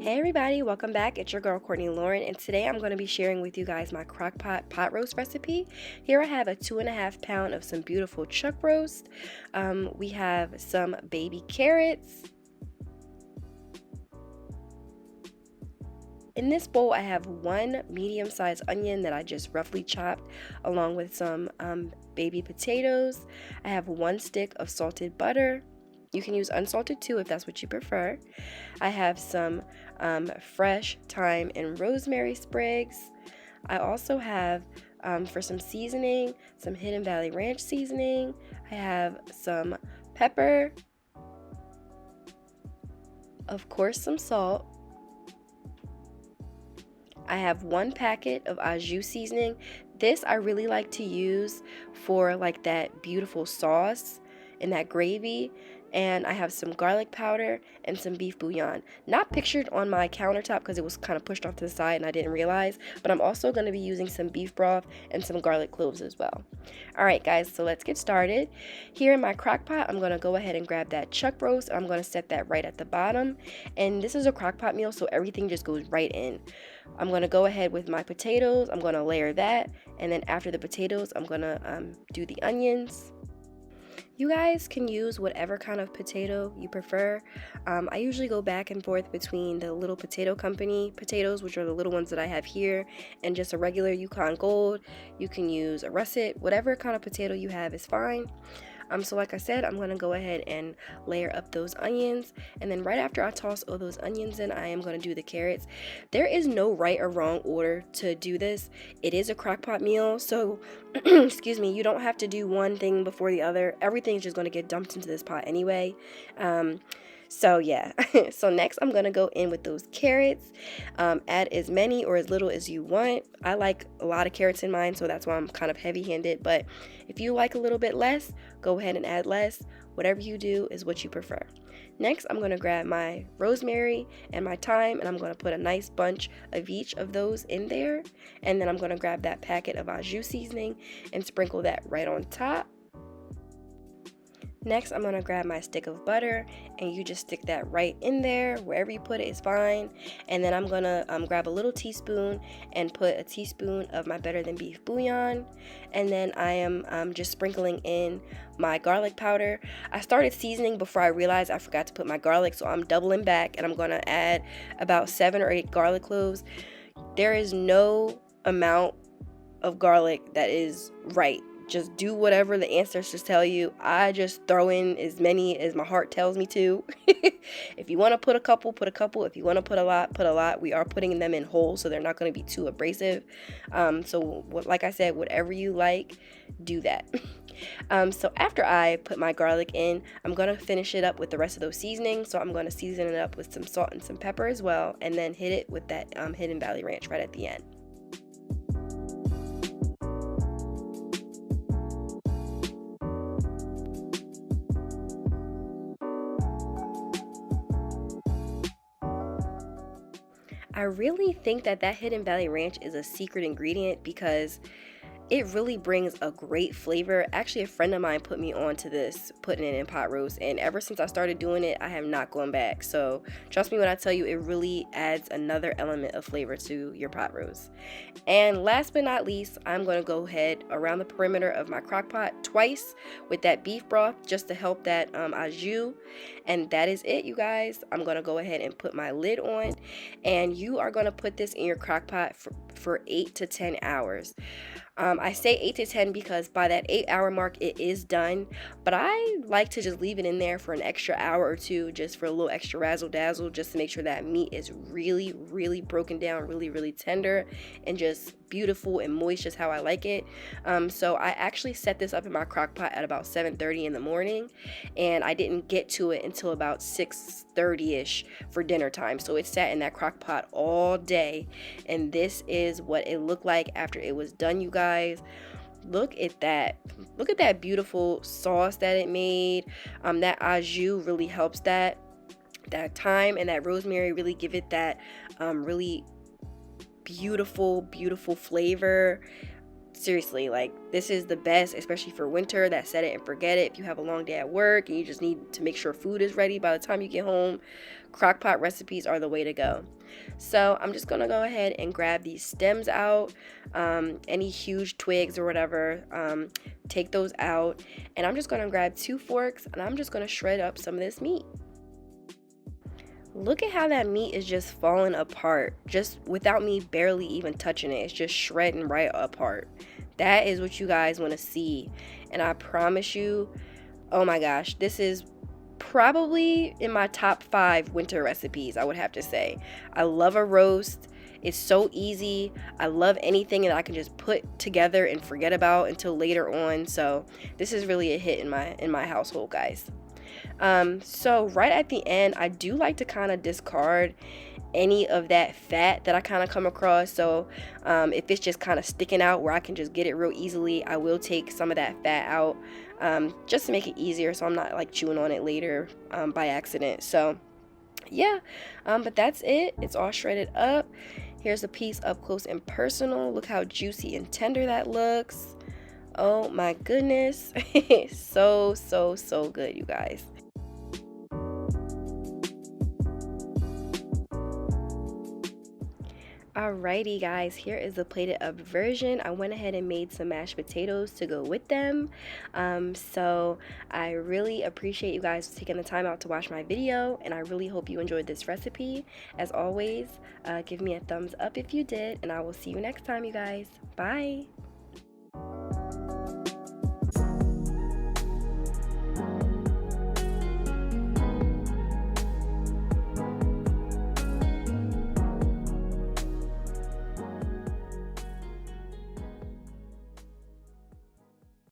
Hey everybody, welcome back. It's your girl Courtney Lauren, and today I'm going to be sharing with you guys my CrockPot pot roast recipe. Here I have a 2.5 pound of some beautiful chuck roast. We have some baby carrots. In this bowl I have one medium-sized onion that I just roughly chopped, along with some baby potatoes. I have one stick of salted butter. You can use unsalted too if that's what you prefer. I have some fresh thyme and rosemary sprigs. I also have, for some seasoning, some Hidden Valley Ranch seasoning. I have some pepper, of course some salt. I have one packet of Au Jus seasoning. This I really like to use for like that beautiful sauce and that gravy. And I have some garlic powder and some beef bouillon. Not pictured on my countertop because it was kind of pushed off to the side and I didn't realize, but I'm also going to be using some beef broth and some garlic cloves as well. Alright guys, so let's get started. Here in my crock pot, I'm going to go ahead and grab that chuck roast. I'm going to set that right at the bottom. And this is a crock pot meal, so everything just goes right in. I'm going to go ahead with my potatoes. I'm going to layer that, and then after the potatoes I'm going to do the onions. You guys can use whatever kind of potato you prefer. I usually go back and forth between the Little Potato Company potatoes, which are the little ones that I have here, and just a regular Yukon Gold. You can use a russet, whatever kind of potato you have is fine. So like I said, I'm going to go ahead and layer up those onions, and then right after I toss all those onions in, I am going to do the carrots. There is no right or wrong order to do this. It is a crock pot meal, so excuse me, you don't have to do one thing before the other. Everything's just going to get dumped into this pot anyway. So yeah, so next I'm going to go in with those carrots. Add as many or as little as you want. I like a lot of carrots in mine, so that's why I'm kind of heavy-handed, but if you like a little bit less, go ahead and add less. Whatever you do is what you prefer. Next, I'm going to grab my rosemary and my thyme, and I'm going to put a nice bunch of each of those in there, and then I'm going to grab that packet of Au Jus seasoning and sprinkle that right on top. Next, I'm going to grab my stick of butter, and you just stick that right in there. Wherever you put it is fine. And then I'm going to grab a little teaspoon and put a teaspoon of my Better Than Beef bouillon. And then I am just sprinkling in my garlic powder. I started seasoning before I realized I forgot to put my garlic, so I'm doubling back, and I'm going to add about 7 or 8 garlic cloves. There is no amount of garlic that is right. Just do whatever the ancestors tell you. I just throw in as many as my heart tells me to. If you want to put a couple, put a couple. If you want to put a lot, put a lot. We are putting them in whole, so they're not going to be too abrasive. Like I said, whatever you like, do that. So after I put my garlic in, I'm going to finish it up with the rest of those seasonings. So I'm going to season it up with some salt and some pepper as well, and then hit it with that Hidden Valley Ranch right at the end. I really think that Hidden Valley Ranch is a secret ingredient because it really brings a great flavor. Actually, a friend of mine put me on to this, putting it in pot roast, and ever since I started doing it, I have not gone back. So trust me when I tell you, it really adds another element of flavor to your pot roast. And last but not least, I'm going to go ahead around the perimeter of my crock pot twice with that beef broth just to help that au jus. And that is it, you guys. I'm going to go ahead and put my lid on, and you are going to put this in your crock pot for 8 to 10 hours. I say 8 to 10 because by that 8-hour mark it is done, but I like to just leave it in there for an extra hour or two just for a little extra razzle dazzle, just to make sure that meat is really, really broken down, really, really tender and just beautiful and moist, just how I like it. So I actually set this up in my crock pot at about 7:30 in the morning, and I didn't get to it until about 6:30ish for dinner time. So it sat in that crock pot all day, and this is what it looked like after it was done, you guys. Look at that beautiful sauce that it made. That au jus really helps that thyme and that rosemary really give it that really beautiful flavor. seriously, like, this is the best, especially for winter, that set it and forget it. If you have a long day at work and you just need to make sure food is ready by the time you get home, crock-pot recipes are the way to go. So I'm just gonna go ahead and grab these stems out, any huge twigs or whatever, take those out, and I'm just gonna grab 2 forks and I'm just gonna shred up some of this meat. Look at how that meat is just falling apart, just without me barely even touching it. It's just shredding right apart. That is what you guys want to see. And I promise you, oh my gosh, this is probably in my top 5 winter recipes, I would have to say. I love a roast. It's so easy. I love anything that I can just put together and forget about until later on. So this is really a hit in my household, guys. So right at the end, I do like to kind of discard any of that fat that I kind of come across. So if it's just kind of sticking out where I can just get it real easily, I will take some of that fat out, just to make it easier so I'm not like chewing on it later by accident. So yeah, but that's it. It's all shredded up. Here's a piece up close and personal. Look how juicy and tender that looks. Oh my goodness. So good, you guys. Alrighty guys, here is the plated up version. I went ahead and made some mashed potatoes to go with them. So I really appreciate you guys taking the time out to watch my video, and I really hope you enjoyed this recipe. As always, give me a thumbs up if you did, and I will see you next time, you guys. Bye!